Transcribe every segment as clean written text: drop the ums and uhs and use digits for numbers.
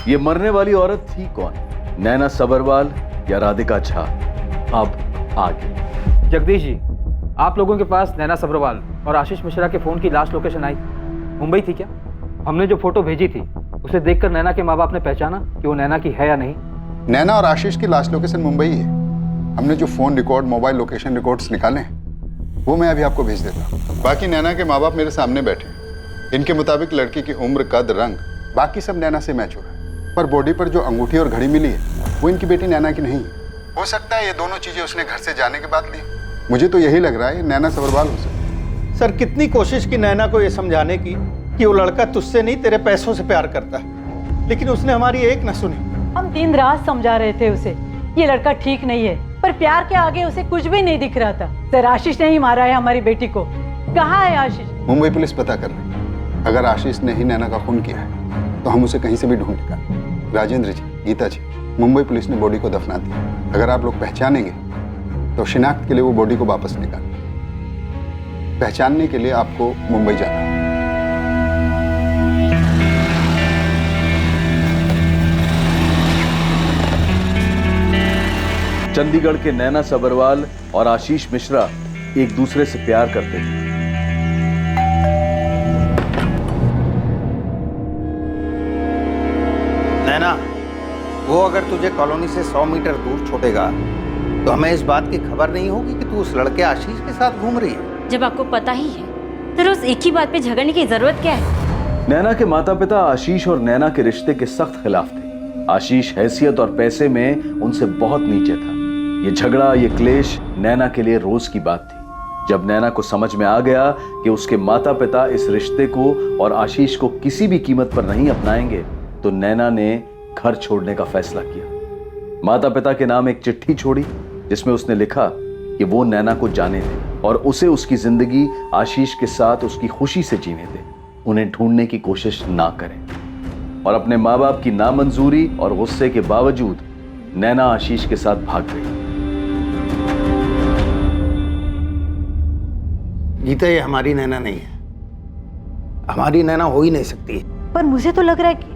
ये मरने वाली औरत थी कौन? नैना सबरवाल या राधिका झा? अब आगे। जगदीश जी, आप लोगों के पास नैना सबरवाल और आशीष मिश्रा के फोन की लास्ट लोकेशन आई, मुंबई थी क्या? हमने जो फोटो भेजी थी उसे देखकर नैना के माँ बाप ने पहचाना कि वो नैना की है या नहीं? नैना और आशीष की लास्ट लोकेशन मुंबई है। हमने जो phone record, mobile location records निकाले हैं वो मैं अभी आपको भेज देता हूँ। बाकी नैना के माँ बाप मेरे सामने बैठे हैं। इनके मुताबिक लड़की की उम्र, कद, रंग बाकी सब नैना से मैच हो रहा है, पर बॉडी पर जो अंगूठी और घड़ी मिली है वो इनकी बेटी नैना की नहीं है। हो सकता है ये दोनों चीजें उसने घर से जाने के बाद ली। मुझे तो यही लग रहा है नैना सबरवाल हो सकती है। सर, कितनी कोशिश की नैना को ये समझाने की कि वो लड़का तुझसे नहीं तेरे पैसों से प्यार करता है, लेकिन उसने हमारी एक न सुनी। हम दिन रात समझा रहे थे उसे, ये लड़का ठीक नहीं है, पर प्यार के आगे उसे कुछ भी नहीं दिख रहा था। सर, आशीष ने ही मारा है हमारी बेटी को। कहाँ है आशीष? मुंबई पुलिस पता कर रही है। अगर आशीष ने ही नैना का खून किया है तो हम उसे कहीं से भी ढूंढ निकालें। राजेंद्र जी, गीता जी, मुंबई पुलिस ने बॉडी को दफना दिया। अगर आप लोग पहचानेंगे तो शिनाख्त के लिए वो बॉडी को वापस निकालें। पहचानने के लिए आपको मुंबई जाना है। चंडीगढ़ के नैना सबरवाल और आशीष मिश्रा एक दूसरे से प्यार करते थे। नैना, वो अगर तुझे कॉलोनी से 100 मीटर दूर छोड़ेगा तो हमें इस बात की खबर नहीं होगी कि तू उस लड़के आशीष के साथ घूम रही है। जब आपको पता ही है तो रोज एक ही बात पे झगड़ने की जरूरत क्या है? नैना के माता पिता आशीष और नैना के रिश्ते के सख्त खिलाफ थे। आशीष हैसियत और पैसे में उनसे बहुत नीचे था। ये झगड़ा, ये क्लेश नैना के लिए रोज की बात थी। जब नैना को समझ में आ गया कि उसके माता पिता इस रिश्ते को और आशीष को किसी भी कीमत पर नहीं अपनाएंगे, तो नैना ने घर छोड़ने का फैसला किया। माता पिता के नाम एक चिट्ठी छोड़ी जिसमें उसने लिखा कि वो नैना को जाने दे और उसे उसकी जिंदगी आशीष के साथ उसकी खुशी से जीने दे, उन्हें ढूंढने की कोशिश ना करें। और अपने माँ बाप की नामंजूरी और गुस्से के बावजूद नैना आशीष के साथ भाग गई। गीता, ये हमारी नैना नहीं है। हमारी नैना हो ही नहीं सकती। पर मुझे तो लग रहा है कि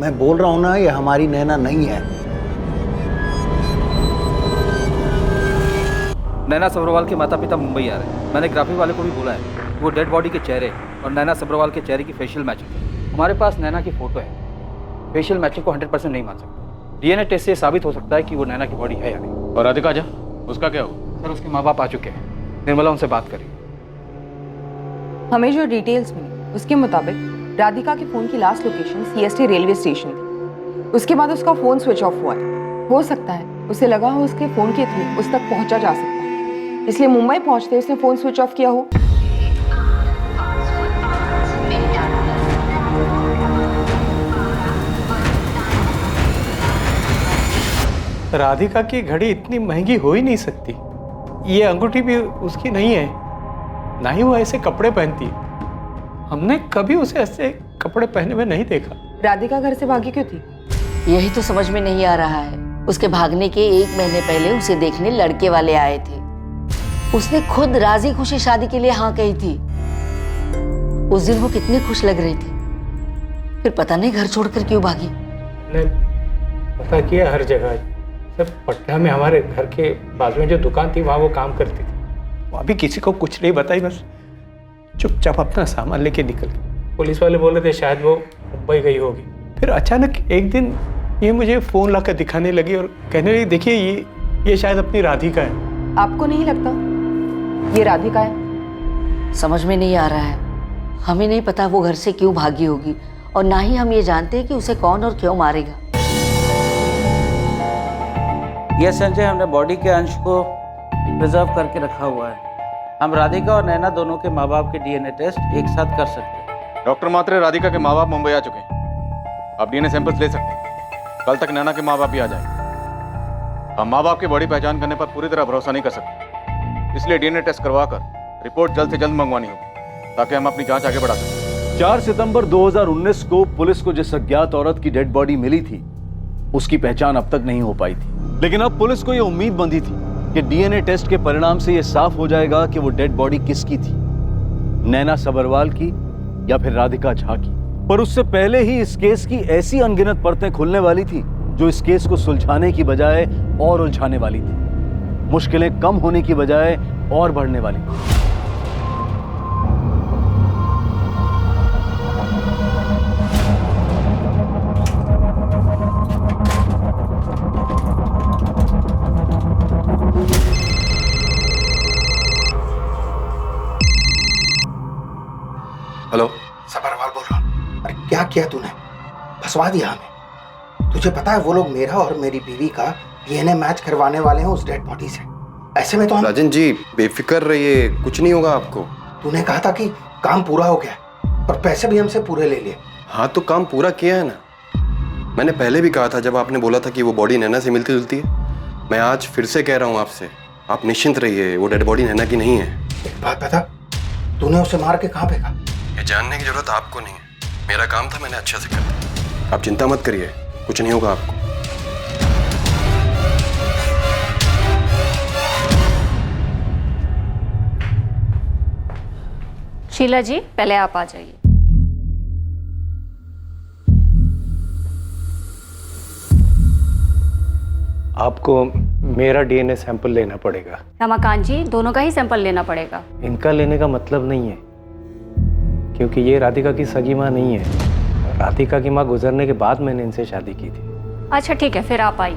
मैं बोल रहा हूं ना, ये हमारी नैना नहीं है। नैना सबरवाल के माता पिता मुंबई आ रहे हैं। मैंने ग्राफिक वाले को भी बोला है वो डेड बॉडी के चेहरे और नैना सबरवाल के चेहरे की फेशियल मैचिंग। हमारे पास नैना की फोटो है। फेशियल मैचिंग को 100% नहीं मान सकते। डीएनए टेस्ट से साबित हो सकता है कि वो नैना की बॉडी है या नहीं। और राधिका झा, उसका क्या हुआ? सर, उसके माँ बाप आ चुके हैं। निर्मला उनसे बात करी। हमें जो डिटेल्स मिली उसके मुताबिक राधिका के फोन की last location CST railway station थी। उसके बाद उसका फोन स्विच ऑफ हुआ है। हो सकता है उसे लगा हो उसके फोन के थ्रू उस तक पहुंचा जा सकता है, इसलिए मुंबई पहुंचते उसने फोन स्विच ऑफ किया हो। राधिका की घड़ी इतनी महंगी हो ही नहीं सकती। ये अंगूठी भी उसकी नहीं है, ना ही वो ऐसे कपड़े पहनती है। हमने कभी उसे ऐसे कपड़े पहने हुए नहीं देखा। राधिका घर से भागी क्यों थी? यही तो समझ में नहीं आ रहा है। उसके भागने के 1 महीने पहले उसे देखने लड़के वाले आए थे। उसने खुद राजी खुशी शादी के लिए हाँ कही थी। उस दिन वो कितनी खुश लग रही थी, फिर पता नहीं घर छोड़कर क्यों भागी। मैंने पता किया हर जगह। सब पटना में हमारे घर के बाजू में जो दुकान थी वहाँ वो काम करती थी। वो अभी किसी को कुछ नहीं बताई, बस चुपचाप अपना सामान लेके निकल गई। पुलिस वाले बोल रहे थे शायद वो मुंबई गई होगी। फिर अचानक एक दिन ये मुझे फ़ोन लाकर दिखाने लगी और कहने लगी, देखिए ये शायद अपनी राधिका है। आपको नहीं लगता ये राधिका है? समझ में नहीं आ रहा है। हमें नहीं पता वो घर से क्यों भागी होगी और ना ही हम ये जानते हैं कि उसे कौन और क्यों मारेगा। यह संजय, हमने बॉडी के अंश को प्रिजर्व करके रखा हुआ है। हम राधिका और नैना दोनों के माँ बाप के डीएनए टेस्ट एक साथ कर सकते हैं। डॉक्टर मात्रे, राधिका के माँ बाप मुंबई आ चुके हैं। आप डीएनए सैंपल्स ले सकते हैं। कल तक नैना के माँ बाप भी आ जाएंगे। हम माँ बाप की बॉडी पहचान करने पर पूरी तरह भरोसा नहीं कर सकते, इसलिए डीएनए टेस्ट करवाकर रिपोर्ट जल्द से जल्द मंगवानी होगी ताकि हम अपनी जांच आगे बढ़ा सकें। 4 सितंबर 2019 को पुलिस को जिस अज्ञात औरत की डेड बॉडी मिली थी उसकी पहचान अब तक नहीं हो पाई थी, लेकिन अब पुलिस को यह उम्मीद बंधी थी कि डीएनए टेस्ट के परिणाम से यह साफ हो जाएगा कि वो डेड बॉडी किसकी थी, नैना सबरवाल की या फिर राधिका झा की। पर उससे पहले ही इस केस की ऐसी अनगिनत परतें खुलने वाली थी जो इस केस को सुलझाने की बजाय और उलझाने वाली थी। मुश्किलें कम होने की बजाय और बढ़ने वाली थी। हेलो, सब्रवाल बोल रहा हूँ। अरे क्या किया तूने? फंसवा दिया हमें। तुझे पता है वो लोग मेरा और मेरी बीवी का डीएनए मैच करवाने वाले हैं उस डेड बॉडी से। ऐसे में तो हम... राजन जी बेफिक्र रहिए, कुछ नहीं होगा आपको। तूने कहा था कि काम पूरा हो गया और पैसे भी हमसे पूरे ले लिए। हाँ तो काम पूरा किया है ना। मैंने पहले भी कहा था जब आपने बोला था कि वो बॉडी नैना से मिलती जुलती है। मैं आज फिर से कह रहा हूँ आपसे, आप निश्चिंत रहिए, वो डेड बॉडी नैना की नहीं है। एक बात बता, तूने उसे मार के कहाँ फेंका? ये जानने की जरूरत आपको नहीं है। मेरा काम था, मैंने अच्छे से कर दिया। आप चिंता मत करिए, कुछ नहीं होगा आपको। शीला जी पहले आप आ जाइए। आपको मेरा डीएनए सैंपल लेना पड़ेगा। रमाकांत जी दोनों का ही सैंपल लेना पड़ेगा। इनका लेने का मतलब नहीं है, क्योंकि ये राधिका की सगी माँ नहीं है। राधिका की माँ गुजरने के बाद मैंने इनसे शादी की थी। अच्छा ठीक है, फिर आप आइए।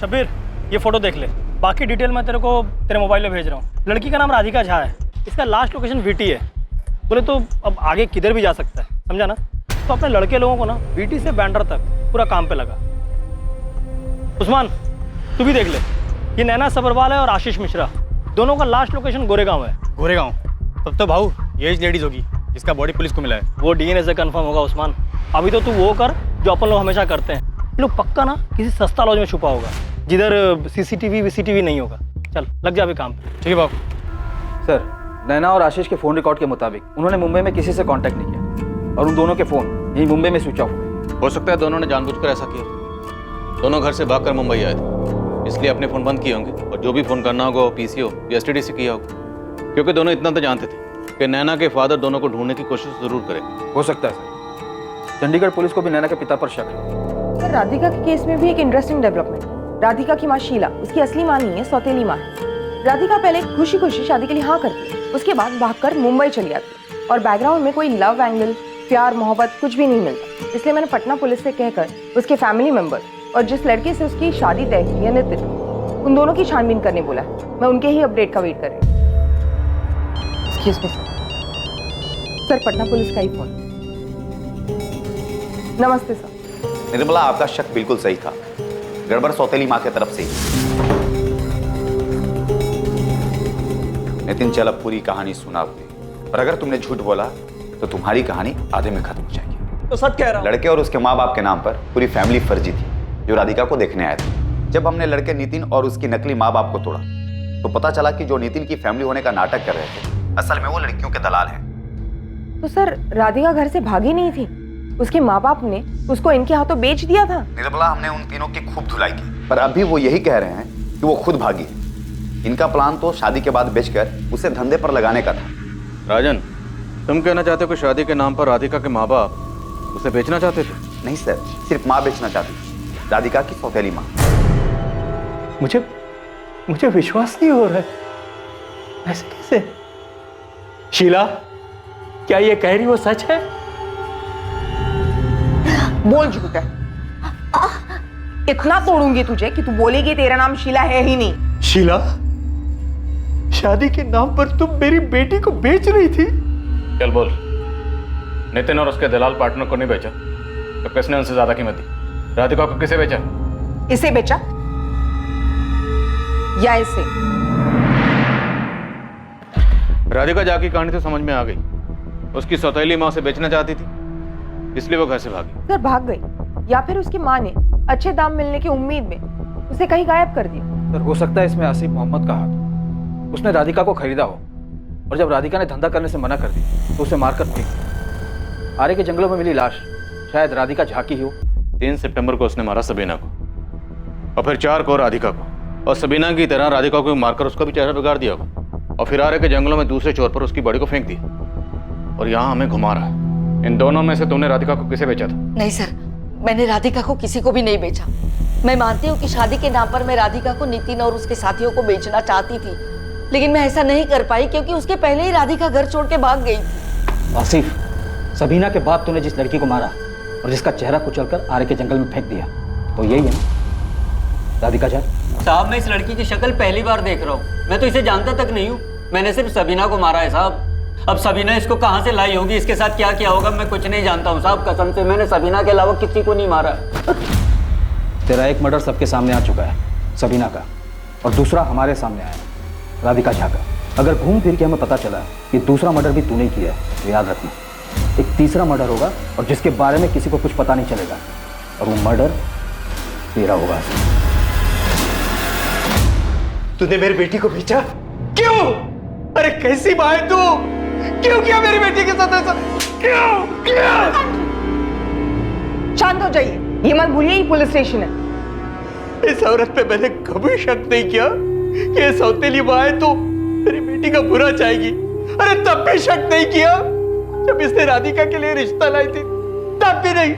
शब्बीर ये फोटो देख ले, बाकी डिटेल मैं तेरे को तेरे मोबाइल में भेज रहा हूँ। लड़की का नाम राधिका झा है, इसका लास्ट लोकेशन वीटी है। बोले तो अब आगे किधर भी जा सकता है, समझा ना? तो अपने लड़के लोगों को ना वीटी से बैंड्रा तक पूरा काम पे लगा। उस्मान तू भी देख ले, ये नैना सब्रवाल है और आशीष मिश्रा, दोनों का लास्ट लोकेशन गोरेगांव है। गोरेगांव? तब तो भाऊ ये लेडीज होगी जिसका बॉडी पुलिस को मिला है। वो डीएनए से कंफर्म होगा उस्मान। अभी तो तू वो कर जो अपन लोग हमेशा करते हैं। लोग पक्का ना किसी सस्ता लॉज में छुपा होगा जिधर सीसीटीवी वीसीटीवी नहीं होगा। चल लग जा अभी काम पे। ठीक है बाबू। सर, नैना और आशीष के फ़ोन रिकॉर्ड के मुताबिक उन्होंने मुंबई में किसी से कांटेक्ट नहीं किया और उन दोनों के फ़ोन यहीं मुंबई में स्विच ऑफ हुए। हो सकता है दोनों ने जानबूझकर ऐसा किया। दोनों घर से भागकर मुंबई आए थे, इसलिए अपने फ़ोन बंद किए होंगे और जो भी फ़ोन करना होगा वो पीसीओ या एसटीडी से किया होगा, क्योंकि दोनों इतना तो जानते थे कि नैना के फादर दोनों को ढूंढने की कोशिश ज़रूर करें। हो सकता है सर, चंडीगढ़ पुलिस को भी नैना के पिता पर शक है। सर राधिका के केस में भी एक इंटरेस्टिंग डेवलपमेंट। राधिका की माँ शीला उसकी असली माँ नहीं है, सौतेली माँ है। राधिका पहले खुशी खुशी शादी के लिए हाँ करती, उसके बाद भागकर मुंबई चली आती और बैकग्राउंड में कोई लव एंगल, प्यार मोहब्बत कुछ भी नहीं मिलता। इसलिए मैंने पटना पुलिस से कहकर उसके फैमिली मेंबर और जिस लड़के से उसकी शादी तय की है नितिन, उन दोनों की छानबीन करने बोला है। मैं उनके ही अपडेट का वेट कर रही हूँ। Excuse me sir, Patna police का ही फोन। नमस्ते सर। निर्मला, आपका शक बिल्कुल सही था, गड़बड़ सौतेली माँ की तरफ से ही। नितिन, चल अब पूरी कहानी सुना आपने, और अगर तुमने झूठ बोला तो तुम्हारी कहानी आधे में खत्म हो जाएगी। तो सच कह रहा हूं। लड़के और उसके माँ बाप के नाम पर पूरी फैमिली फर्जी थी जो राधिका को देखने आए थे। जब हमने लड़के नितिन और उसकी नकली माँ बाप को तोड़ा तो पता चला कि जो नितिन की फैमिली होने का नाटक कर रहे थे असल में वो लड़कियों के दलाल हैं। तो सर राधिका घर से भागी नहीं थी, उसके माँ बाप ने उसको इनके हाथों बेच दिया था। निर्मला, हमने उन तीनों की खूब धुलाई की, पर अभी वो यही कह रहे हैं कि वो खुद भागी। इनका प्लान तो शादी के बाद बेचकर उसे धंधे पर लगाने का था। राजन, तुम कहना चाहते हो कि शादी के नाम पर राधिका के माँ बाप उसे बेचना चाहते थे? नहीं सर, सिर्फ माँ बेचना चाहती थी, राधिका की सौतेली माँ। मुझे विश्वास नहीं हो रहा है, ऐसे कैसे? शीला, क्या ये कह रही वो सच है? बोल झूठ है। इतना तोड़ूंगी तुझे कि तू बोलेगी तेरा नाम शीला है ही नहीं। शीला, शादी के नाम पर तुम मेरी बेटी को बेच रही थी? चल बोल, नितिन और उसके दलाल पार्टनर को नहीं बेचा तो किसने उनसे ज्यादा कीमत दी? राधिका को किसे बेचा? इसे बेचा या इसे? राधिका झा की कहानी तो समझ में आ गई। उसकी सौतेली माँ उसे बेचना चाहती थी, इसलिए वो घर से भागी। सर भाग गई या फिर उसकी माँ ने अच्छे दाम मिलने की उम्मीद में उसे कहीं गायब कर दिया। सर हो सकता है इसमें आसिफ मोहम्मद का हाथ। उसने राधिका को खरीदा हो और जब राधिका ने धंधा करने से मना कर दी तो उसे मारकर फेंक दिया। आरे के जंगलों में मिली लाश शायद राधिका झा की हो। 3 सितंबर को उसने मारा सबीना को और फिर 4 को राधिका को, और सबीना की तरह राधिका को मारकर उसका भी चेहरा बिगाड़ दिया होगा। और फिर आरे के जंगलों में दूसरे चोर पर उसकी बॉडी को फेंक दिया और यहाँ हमें घुमा रहा है। इन दोनों में से तुमने राधिका को किसे बेचा था? नहीं सर, मैंने राधिका को किसी को भी नहीं बेचा। मैं मानती हूँ कि शादी के नाम पर मैं राधिका को नितिन और उसके साथियों को बेचना चाहती थी, लेकिन मैं ऐसा नहीं कर पाई क्योंकि उसके पहले ही राधिका घर छोड़ के भाग गई थी। आसिफ, सबीना के बाद तूने जिस लड़की को मारा और जिसका चेहरा कुचलकर आरे के जंगल में फेंक दिया, तो यही है ना राधिका झा? साहब, मैं इस लड़की की शक्ल पहली बार देख रहा हूँ। मैं तो इसे जानता तक नहीं हूँ। मैंने सिर्फ सबीना को मारा है साहब। अब सबीना इसको कहाँ से लाई होगी, इसके साथ क्या किया होगा, मैं कुछ नहीं जानता हूँ साहब। कसम से मैंने सबीना के अलावा किसी को नहीं मारा। तेरा एक मर्डर सबके सामने आ चुका है, सबीना का, और दूसरा हमारे सामने आया, राधिका झा का। अगर घूम फिर के हमें पता चला कि दूसरा मर्डर भी तूने किया है, तो याद रखना एक तीसरा मर्डर होगा और जिसके बारे में किसी को कुछ पता नहीं चलेगा, और वो मर्डर तेरा होगा। तूने मेरी बेटी को बेचा? क्यों? अरे कैसी माँ है तू? क्यों किया मेरी बेटी के साथ ऐसा? क्यों? शांत हो जाइए, ये मत भूलिए ये पुलिस स्टेशन है। इस औरत पे मैंने कभी शक नहीं किया कि ये सौतेली माँ है तो मेरी बेटी का बुरा चाहेगी। अरे तब भी शक नहीं किया जब इसने राधिका के लिए रिश्ता लाई थी, तब भी नहीं।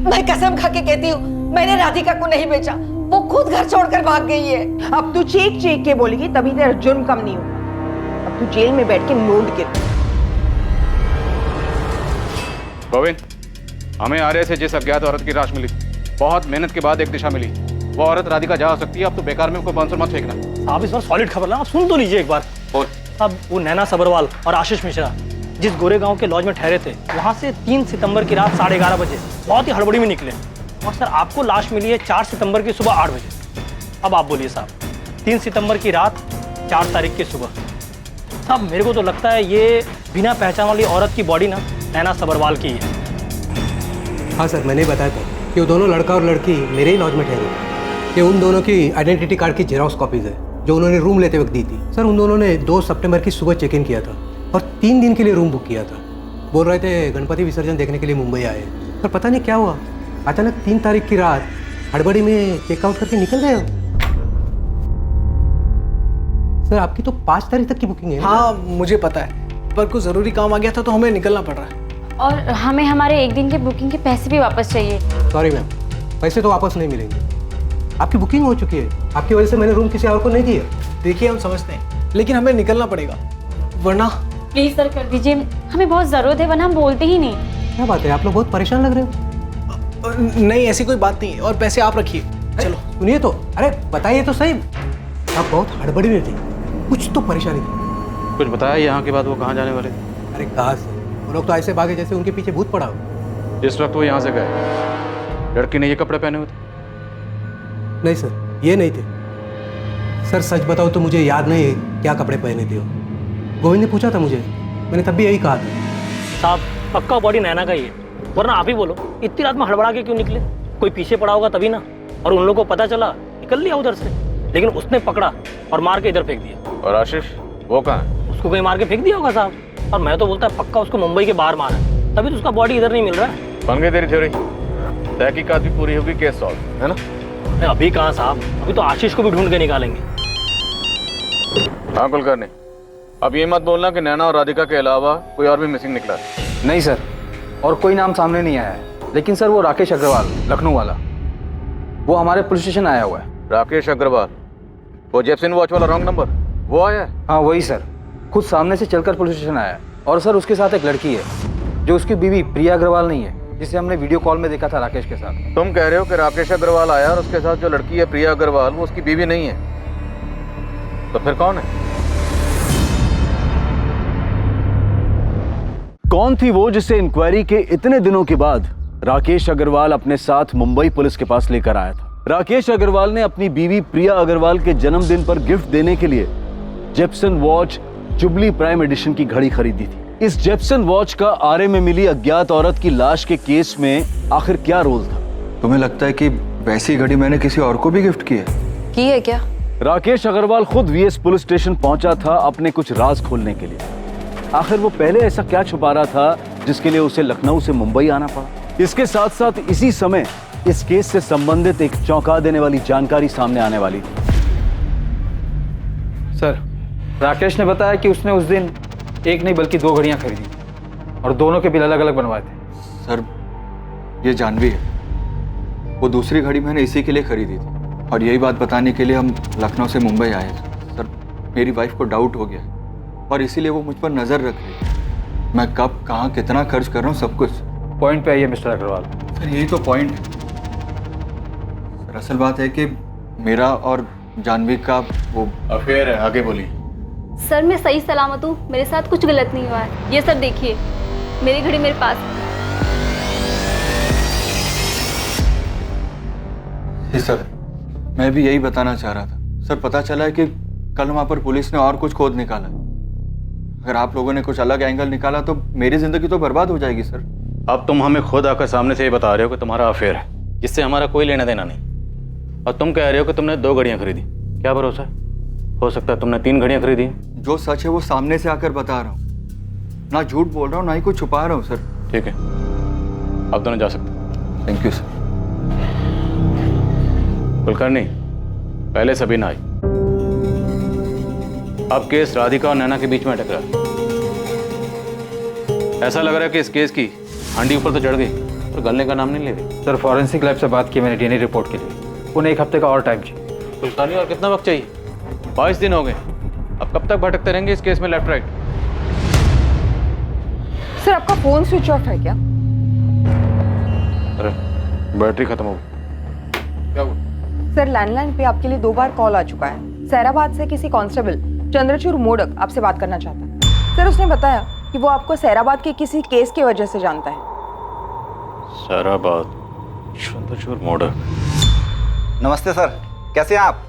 मैं कसम खा के कहती हूँ, मैंने राधिका को नहीं बेचा, वो खुद घर छोड़कर भाग गई है। अब तू चीख चीख के बोलेगी तभी तेरा जुर्म कम नहीं होगा। अब तू जेल में बैठ के नोट गिर। गोविंद, हमें आरे से जिस अज्ञात औरत की लाश मिली, बहुत मेहनत के बाद एक दिशा मिली, वो औरत राधिका जा सकती है। अब तो बेकार में कोई बांसुर मत फेंकना। साहब, इस बार सॉलिड खबर ना, आप सुन तो लीजिए एक बार। अब वो नैना सबरवाल और आशीष मिश्रा जिस गोरे गांव के लॉज में ठहरे थे, वहां से 3 सितंबर की रात 11:30 बजे बहुत ही हड़बड़ी में निकले, और सर आपको लाश मिली है 4 सितंबर की सुबह 8 बजे। अब आप बोलिए साहब, 3 सितंबर की रात, 4 तारीख की सुबह। साहब, मेरे को तो लगता है ये बिना पहचान वाली औरत की बॉडी ना नैना सबरवाल की है। हाँ सर, मैंने बताया था कि वो दोनों लड़का और लड़की मेरे ही लॉज में ठहरे थे। ये उन दोनों की आइडेंटिटी कार्ड की जेरॉक्स कॉपीज़ है जो उन्होंने रूम लेते वक्त दी थी। सर, उन दोनों ने 2 सितंबर की सुबह चेक इन किया था और 3 दिन के लिए रूम बुक किया था। बोल रहे थे गणपति विसर्जन देखने के लिए मुंबई आए, पर पता नहीं क्या हुआ, अचानक 3 तारीख की रात हड़बड़ी में चेकआउट करके निकल गए। सर, आपकी तो 5 तारीख तक की बुकिंग है। हाँ मुझे पता है, पर कुछ ज़रूरी काम आ गया था तो हमें निकलना पड़ रहा है। और हमें हमारे एक दिन के बुकिंग के पैसे भी वापस चाहिए। सॉरी मैम, पैसे तो वापस नहीं मिलेंगे। आपकी बुकिंग हो चुकी है, आपकी वजह से मैंने रूम किसी और को नहीं दिया। देखिए हम समझते हैं, लेकिन हमें निकलना पड़ेगा वरना। प्लीज सर कर दीजिए, हमें बहुत जरूरत है, वरना हम बोलते ही नहीं। क्या बात है, आप लोग बहुत परेशान लग रहे हो। नहीं ऐसी कोई बात नहीं है, और पैसे आप रखिए। चलो सुनिए तो, अरे बताइए तो सही, आप बहुत हड़बड़ी में थे, कुछ तो परेशानी थी। कुछ बताया यहाँ के बाद वो कहाँ जाने वाले? अरे कहाँ से, वो लोग तो ऐसे भागे जैसे उनके पीछे भूत पड़ा हो। जिस वक्त वो यहाँ से गए, लड़की ने ये कपड़े पहने हुए थे? नहीं सर, ये नहीं थे। सर सच बताओ तो मुझे याद नहीं है क्या कपड़े पहने थे। गोविंद ने पूछा था मुझे, मैंने तब भी यही कहा था। साहब, पक्का बॉडी नैना का ही है, वरना आप ही बोलो इतनी रात में हड़बड़ा के क्यों निकले? कोई पीछे पड़ा होगा तभी ना, और उन लोगों को पता चला, निकल लिया उधर से, लेकिन उसने पकड़ा और मार के इधर फेंक दिया। और आशीष वो कहाँ है? उसको कहीं मार के फेंक दिया होगा साहब, और मैं तो बोलता है पक्का उसको मुंबई के बाहर मारा है, तभी तो उसका बॉडी इधर नहीं मिल रहा है। बन गई तेरी थ्योरी, तहकीकात भी पूरी होगी, केस सॉल्व, है ना? अभी कहाँ साहब, अभी तो आशीष को भी ढूंढ के निकालेंगे। हाँ कुलकर्णी, अब ये मत बोलना कि नैना और राधिका के अलावा कोई और भी मिसिंग निकला है। नहीं सर, और कोई नाम सामने नहीं आया है, लेकिन सर वो राकेश अग्रवाल, लखनऊ वाला, वो हमारे पुलिस स्टेशन आया हुआ है। राकेश अग्रवाल, वो जेपसिन वॉच वाला रॉन्ग नंबर, वो आया है? हाँ वही सर, खुद सामने से चलकर पुलिस स्टेशन आया है। और सर उसके साथ एक लड़की है जो उसकी बीवी प्रिया अग्रवाल नहीं है, जिसे हमने वीडियो कॉल में देखा था राकेश के साथ। तुम कह रहे हो कि राकेश अग्रवाल आया और उसके साथ जो लड़की है प्रिया अग्रवाल, वो उसकी बीवी नहीं है, तो फिर कौन है? कौन थी वो जिसे इंक्वायरी के इतने दिनों के बाद राकेश अग्रवाल अपने साथ मुंबई पुलिस के पास लेकर आया था? राकेश अग्रवाल ने अपनी बीवी प्रिया अग्रवाल के जन्मदिन पर गिफ्ट देने के लिए जेप्सन वॉच जुबली प्राइम एडिशन की घड़ी खरीदी थी। इस जेप्सन वॉच का आरे में मिली अज्ञात औरत की लाश के केस में आखिर क्या रोल था? तुम्हें लगता है कि वैसी घड़ी मैंने किसी और को भी गिफ्ट की है? की है क्या? राकेश अग्रवाल खुद वीएस पुलिस स्टेशन पहुंचा था अपने कुछ राज खोलने के लिए। आखिर वो पहले ऐसा क्या छुपा रहा था जिसके लिए उसे लखनऊ से मुंबई आना पड़ा? इसके साथ साथ इसी समय इस केस से संबंधित एक चौंका देने वाली जानकारी सामने आने वाली थी। सर, राकेश ने बताया कि उसने उस दिन एक नहीं बल्कि 2 घड़ियां खरीदी और दोनों के बिल अलग अलग बनवाए थे। सर ये जानवी है, वो दूसरी घड़ी मैंने इसी के लिए खरीदी थी और यही बात बताने के लिए हम लखनऊ से मुंबई आए थे। सर मेरी वाइफ को डाउट हो गया है और इसीलिए वो मुझ पर नज़र रख रही है। मैं कब कहाँ कितना खर्च कर रहा हूँ सब कुछ। पॉइंट पे आइए मिस्टर अग्रवाल। सर यही तो पॉइंट है सर। असल बात है कि मेरा और जानवी का वो अफेयर है। आगे बोलिए। सर मैं सही सलामत हूँ, मेरे साथ कुछ गलत नहीं हुआ है। ये सर देखिए, मेरी घड़ी मेरे पास है। जी सर, मैं भी यही बताना चाह रहा था। सर पता चला है कि कल वहाँ पर पुलिस ने और कुछ खोद निकाला। अगर आप लोगों ने कुछ अलग एंगल निकाला तो मेरी जिंदगी तो बर्बाद हो जाएगी सर। अब तुम हमें खुद आकर सामने से ये बता रहे हो कि तुम्हारा अफेयर है, जिससे हमारा कोई लेना देना नहीं, और तुम कह रहे हो कि तुमने 2 घड़ियां खरीदी। क्या भरोसा है? हो सकता है तुमने 3 घड़ियां खरीदी। जो सच है वो सामने से आकर बता रहा हूँ, ना झूठ बोल रहा हूँ ना ही कुछ छुपा रहा हूँ सर। ठीक है, अब दोनों जा सकते। Thank you sir. कुलकर्णी, पहले सबीना आई, अब केस राधिका और नैना के बीच में अटक रहा है। ऐसा लग रहा है कि इस केस की हांडी ऊपर तो चढ़ गई और गलने का नाम नहीं ले रही। सर फॉरेंसिक लैब से बात की मैंने डीएनए रिपोर्ट के लिए, उन्हें 1 हफ्ते का और टाइम चाहिए। कुलकर्णी और कितना वक्त चाहिए? 22 दिन हो गए। अब कब तक भटकते रहेंगे इस केस में लेफ्ट राइट? सर आपका फोन स्विच ऑफ है क्या? अरे बैटरी खत्म हो गई। क्या हुआ? सर लैंडलाइन पे आपके लिए 2 बार कॉल आ चुका है। सैराबाद से किसी कांस्टेबल चंद्रचूड़ मोडक आपसे बात करना चाहता है। सर उसने बताया कि वो आपको सैराबाद के किसी केस की वजह से जानता है। सैराबाद, चंद्रचूड़ मोडक। नमस्ते सर, कैसे हैं आप?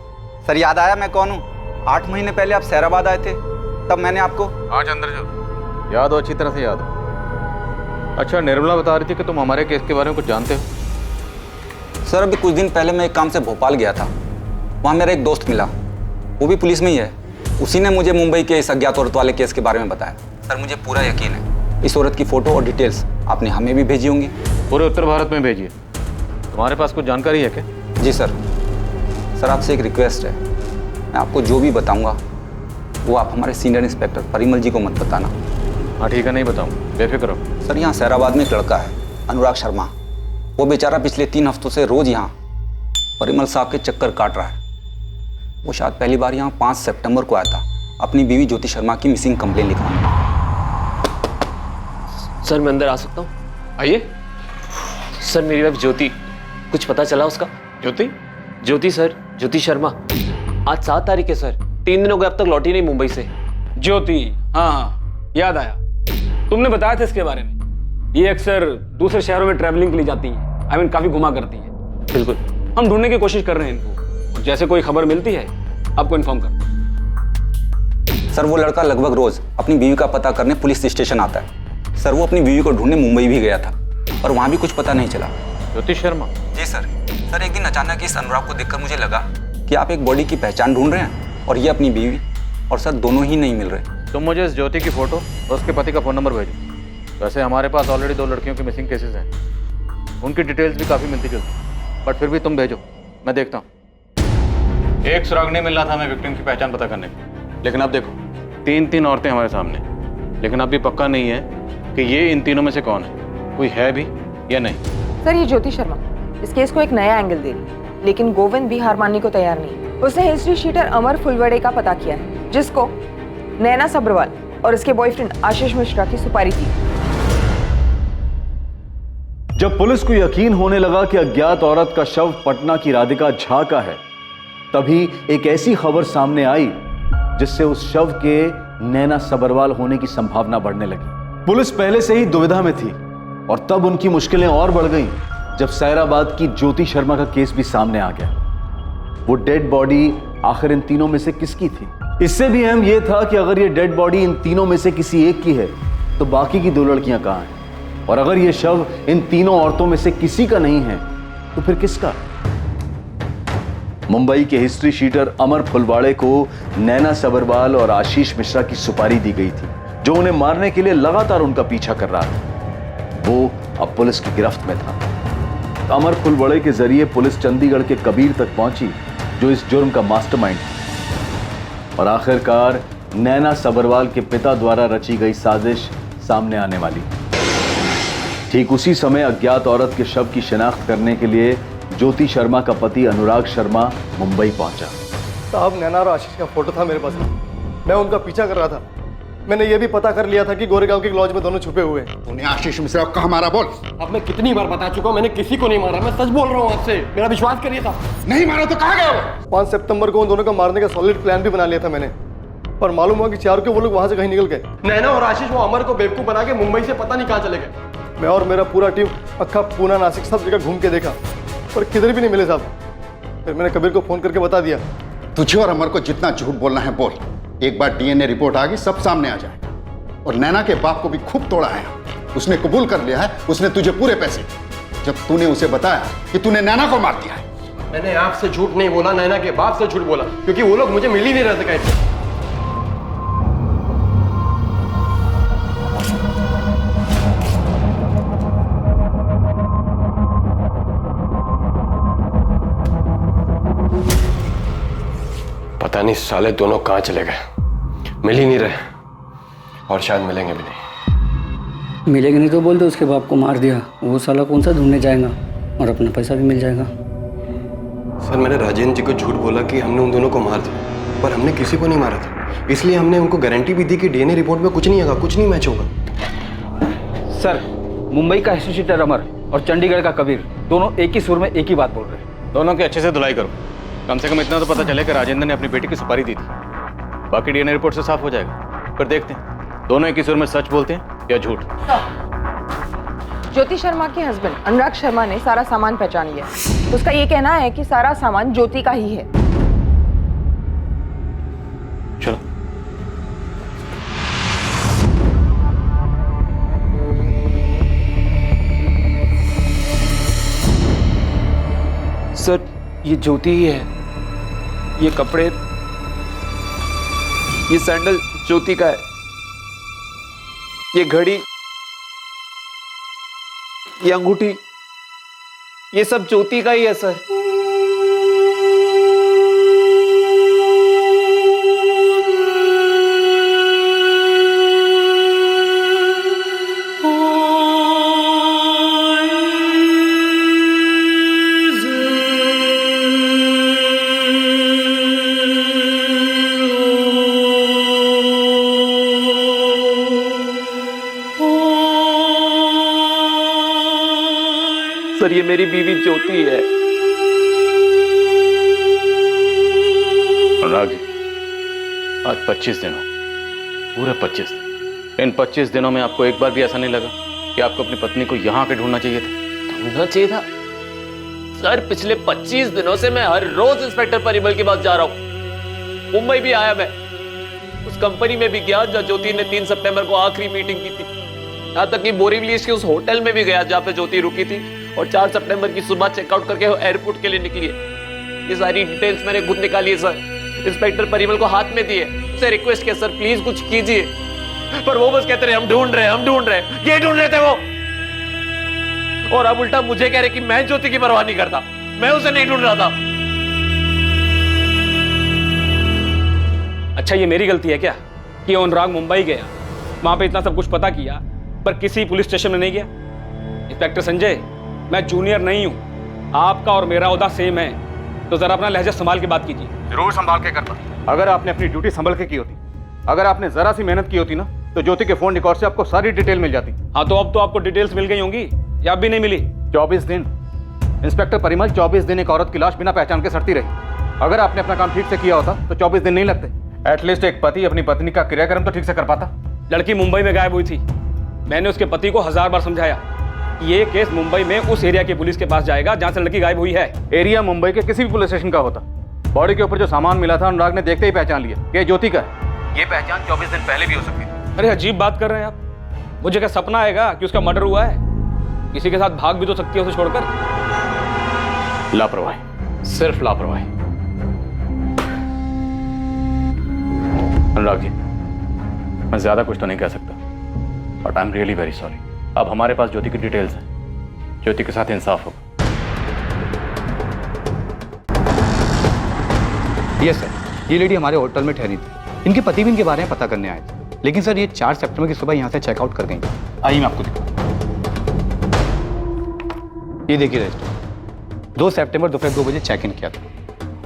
सर याद आया मैं कौन हूँ? 8 महीने पहले आप सैराबाद आए थे, तब मैंने आपको। हाँ चंद्रचूड़, याद हो, अच्छी तरह से याद हो। अच्छा, निर्मला बता रही थी कि तुम हमारे केस के बारे में कुछ जानते हो। सर अभी कुछ दिन पहले मैं एक काम से भोपाल गया था, वहाँ मेरा एक दोस्त मिला, वो भी पुलिस में ही है। उसी ने मुझे मुंबई के इस अज्ञात औरत वाले केस के बारे में बताया। सर मुझे पूरा यकीन है इस औरत की फोटो और डिटेल्स आपने हमें भी भेजी होंगी। पूरे उत्तर भारत में भेजिए। तुम्हारे पास कुछ जानकारी है क्या? जी सर। सर आपसे एक रिक्वेस्ट है, मैं आपको जो भी बताऊंगा वो आप हमारे सीनियर इंस्पेक्टर परिमल जी को मत बताना। हाँ ठीक है, नहीं बताऊँ, बेफिक्र हो। सर यहाँ सैराबाद में एक लड़का है अनुराग शर्मा, वो बेचारा पिछले 3 हफ्तों से रोज यहाँ परिमल साहब के चक्कर काट रहा है। वो शायद पहली बार यहाँ 5 सितंबर को आया था अपनी बीवी ज्योति शर्मा की मिसिंग कंप्लेन लिखवाने। सर मैं अंदर आ सकता हूँ? आइए। सर मेरी वाइफ ज्योति, कुछ पता चला उसका? ज्योति? ज्योति सर, ज्योति शर्मा। आज 7 तारीख है सर, 3 दिन हो गए अब तक लौटी नहीं मुंबई से। ज्योति, हाँ हाँ याद आया, तुमने बताया था इसके बारे में। ये अक्सर दूसरे शहरों में ट्रैवलिंग के लिए जाती है, आई मीन काफी घुमा करती है। बिल्कुल, हम ढूंढने की कोशिश कर रहे हैं इनको, जैसे कोई खबर मिलती है आपको इन्फॉर्म कर। सर वो लड़का लगभग रोज अपनी बीवी का पता करने पुलिस स्टेशन आता है। सर वो अपनी बीवी को ढूंढने मुंबई भी गया था और वहां भी कुछ पता नहीं चला। ज्योति शर्मा? जी सर। सर एक दिन अचानक इस अनुराग को देखकर मुझे लगा कि आप एक बॉडी की पहचान ढूंढ रहे हैं और ये अपनी बीवी, और सर दोनों ही नहीं मिल रहे। तुम मुझे इस ज्योति की फोटो और उसके पति का फ़ोन नंबर भेजो। वैसे हमारे पास ऑलरेडी 2 लड़कियों के मिसिंग केसेस हैं, उनकी डिटेल्स भी काफ़ी मिलती जुलती, बट फिर भी तुम भेजो, मैं देखता हूँ। एक सुराग नहीं मिल रहा था हमें विक्टिम की पहचान पता करने की, लेकिन अब देखो 3 औरतें हमारे सामने, लेकिन अब भी पक्का नहीं है कि ये इन तीनों में से कौन है, कोई है भी या नहीं। सर ये ज्योति शर्मा इस केस को एक नया एंगल दे रही, लेकिन गोविंद भी हार मानने को तैयार नहीं। उसने हिस्ट्री शीटर अमर फुलवड़े का पता किया है, जिसको नैना सब्रवाल और इसके बॉयफ्रेंड आशीष मिश्रा की सुपारी थी। जब पुलिस को यकीन होने लगा कि अज्ञात औरत का शव पटना की राधिका झा का है, तभी एक ऐसी खबर सामने आई जिससे उस शव के नैना सब्रवाल होने की संभावना बढ़ने लगी। पुलिस पहले से ही दुविधा में थी और तब उनकी मुश्किलें और बढ़ गईं जब सैराबाद की ज्योति शर्मा का केस भी सामने आ गया। वो डेड बॉडी आखिर इन तीनों में से किसकी थी? इससे भी अहम यह था कि अगर ये डेड बॉडी इन तीनों में से किसी एक की है तो बाकी की 2 लड़कियां कहां हैं? और अगर ये शव इन तीनों औरतों में से किसी का नहीं है तो फिर किसका? मुंबई के हिस्ट्री शीटर अमर फुलवाड़े को नैना सब्रवाल और आशीष मिश्रा की सुपारी दी गई थी, जो उन्हें मारने के लिए लगातार उनका पीछा कर रहा था। वो अब पुलिस की गिरफ्त में था। अमर फुलवाड़े के जरिए पुलिस चंडीगढ़ के कबीर तक पहुंची, जो इस जुर्म का मास्टरमाइंड था, और आखिरकार नैना सब्रवाल के पिता द्वारा रची गई साजिश सामने आने वाली। ठीक उसी समय अज्ञात औरत के शव की शिनाख्त करने के लिए ज्योति शर्मा का पति अनुराग शर्मा मुंबई पहुंचा। साहब, नैना और आशीष का फोटो था मेरे पास, मैं उनका पीछा कर रहा था। मैंने ये भी पता कर लिया था कि गोरेगांव के लॉज में दोनों छुपे हुए हैं। तूने आशीष मिश्रा को कहाँ मारा? बोल। अब मैं कितनी बार बता चुका हूँ, मैंने किसी को नहीं मारा। मैं सच बोल रहा हूँ आपसे, मेरा विश्वास करिए साहब। नहीं मारा तो कहाँ गया वो? 5 सितंबर को उन दोनों को मारने का सॉलिड प्लान भी बना लिया था मैंने, पर मालूम हुआ कि 4 को वो लोग वहां से कहीं निकल गए। नैना और आशीष वो अमर को बेवकूफ बना के मुंबई से पता नहीं कहाँ चले गए। मैं और मेरा पूरा टीम अक्खा पूना नासिक सब जगह घूम के देखा, पर किधर भी नहीं मिले साहब। फिर मैंने कबीर को फोन करके बता दिया। तुझे और अमर को जितना झूठ बोलना है बोल। एक बार डीएनए रिपोर्ट आ गई, सब सामने आ जाए। और नैना के बाप को भी खूब तोड़ा है, उसने कबूल कर लिया है उसने तुझे पूरे पैसे, जब तूने उसे बताया कि तूने नैना को मार दिया है। मैंने आपसे झूठ नहीं बोला, नैना के बाप से झूठ बोला, क्योंकि वो लोग मुझे मिल ही नहीं रहे थे कहीं। पता नहीं साले दोनों कहाँ चले गए, मिल ही नहीं रहे और शायद मिलेंगे भी नहीं। मिलेंगे नहीं तो बोल दो उसके बाप को मार दिया, वो साला कौन सा ढूंढने जाएगा और अपना पैसा भी मिल जाएगा। सर, मैंने राजेंद्र जी को झूठ बोला कि हमने उन दोनों को मार दिया, पर हमने किसी को नहीं मारा था। इसलिए हमने उनको गारंटी भी दी कि डीएनए रिपोर्ट में कुछ नहीं होगा, कुछ नहीं मैच होगा। सर, मुंबई का एसोसिएटर अमर और चंडीगढ़ का कबीर दोनों एक ही सुर में एक ही बात बोल रहे हैं। दोनों की अच्छे से धुलाई करो, कम से कम इतना तो पता चले कि राजेंद्र ने अपनी बेटी की सुपारी दी थी। बाकी डीएनए रिपोर्ट से साफ हो जाएगा। पर देखते हैं दोनों एक ही सुर में सच बोलते हैं या झूठ। ज्योति शर्मा के हस्बैंड अनुराग शर्मा ने सारा सामान पहचान लिया। उसका ये कहना है कि सारा सामान ज्योति का ही है। चलो। सर, ये ज्योति ही है, ये कपड़े, ये सैंडल ज्योति का है, ये घड़ी, ये अंगूठी, ये सब ज्योति का ही है सर। सर, ये मेरी बीवी ज्योति है। अनुराग जी, आज 25 दिन हो, पूरे 25 दिन। इन 25 दिनों में आपको एक बार भी ऐसा नहीं लगा कि आपको अपनी पत्नी को यहाँ आके ढूंढना चाहिए था? ढूंढना चाहिए था सर। पिछले 25 दिनों से मैं हर रोज इंस्पेक्टर परिमल के पास जा रहा हूँ। मुंबई भी आया मैं, उस कंपनी में भी गया जहाँ ज्योति ने 3 सितंबर को आखिरी मीटिंग की थी। यहाँ तक कि बोरीवली के उस होटल में भी गया जहाँ पे ज्योति रुकी थी, और 4 सितंबर की सुबह चेकआउट करके वो एयरपोर्ट के लिए निकली है। ये सारी डिटेल्स मैंने खुद निकाली है सर, इंस्पेक्टर परिमल को हाथ में दी है, उससे रिक्वेस्ट किया सर प्लीज कुछ कीजिए, पर वो बस कहते रहे हम ढूंढ रहे हैं, हम ढूंढ रहे हैं। ये ढूंढ रहे थे वो, और अब उल्टा मुझे कह रहे कि मैं ज्योति की परवाह नहीं करता, मैं उसे नहीं ढूंढ रहा था। अच्छा, ये मेरी गलती है क्या कि अनुराग मुंबई गया, वहां पे इतना सब कुछ पता किया, पर किसी पुलिस स्टेशन में नहीं गया? इंस्पेक्टर संजय, मैं जूनियर नहीं हूं, आपका और मेरा ओहदा सेम है, तो जरा अपना लहजा संभाल के बात कीजिए। जरूर संभाल के करता। अगर आपने अपनी ड्यूटी संभल के की होती, अगर आपने जरा सी मेहनत की होती ना, तो ज्योति के फोन रिकॉर्ड से आपको सारी डिटेल मिल जाती। हाँ, तो अब तो आपको डिटेल्स मिल गई होंगी या अब भी नहीं मिली? 24 दिन इंस्पेक्टर परिमल, 24 दिन एक औरत की लाश बिना पहचान के सड़ती रही। अगर आपने अपना काम ठीक से किया होता तो 24 दिन नहीं लगते। एटलीस्ट एक पति अपनी पत्नी का क्रियाक्रम तो ठीक से कर पाता। लड़की मुंबई में गायब हुई थी, मैंने उसके पति को 1000 बार समझाया कि ये केस मुंबई में उस एरिया के पुलिस के पास जाएगा जहां से लड़की गायब हुई है। एरिया मुंबई के किसी भी पुलिस स्टेशन का होता। बॉडी के ऊपर जो सामान मिला था अनुराग ने देखते ही पहचान लिया कि ज्योति का है। ये पहचान 24 दिन पहले भी हो सकती थी। अरे अजीब बात कर रहे हैं आप, मुझे क्या सपना आएगा कि उसका मर्डर हुआ है? किसी के साथ भाग भी तो सकती है उसे छोड़कर। लापरवाही, सिर्फ लापरवाही। अनुराग जी, मैं ज्यादा कुछ तो नहीं कह सकता, but I am really very sorry. अब हमारे पास ज्योति की डिटेल्स हैं, ज्योति के साथ इंसाफ होगा। यस सर, ये लेडी हमारे होटल में ठहरी थी। इनके पति भी इनके बारे में पता करने आए थे, लेकिन सर ये 4 सितंबर की सुबह यहाँ से चेकआउट कर गई। आइए मैं आपको दिखाऊं। ये देखिए रजिस्टर, 2 सितंबर दोपहर 2 बजे चेक इन किया था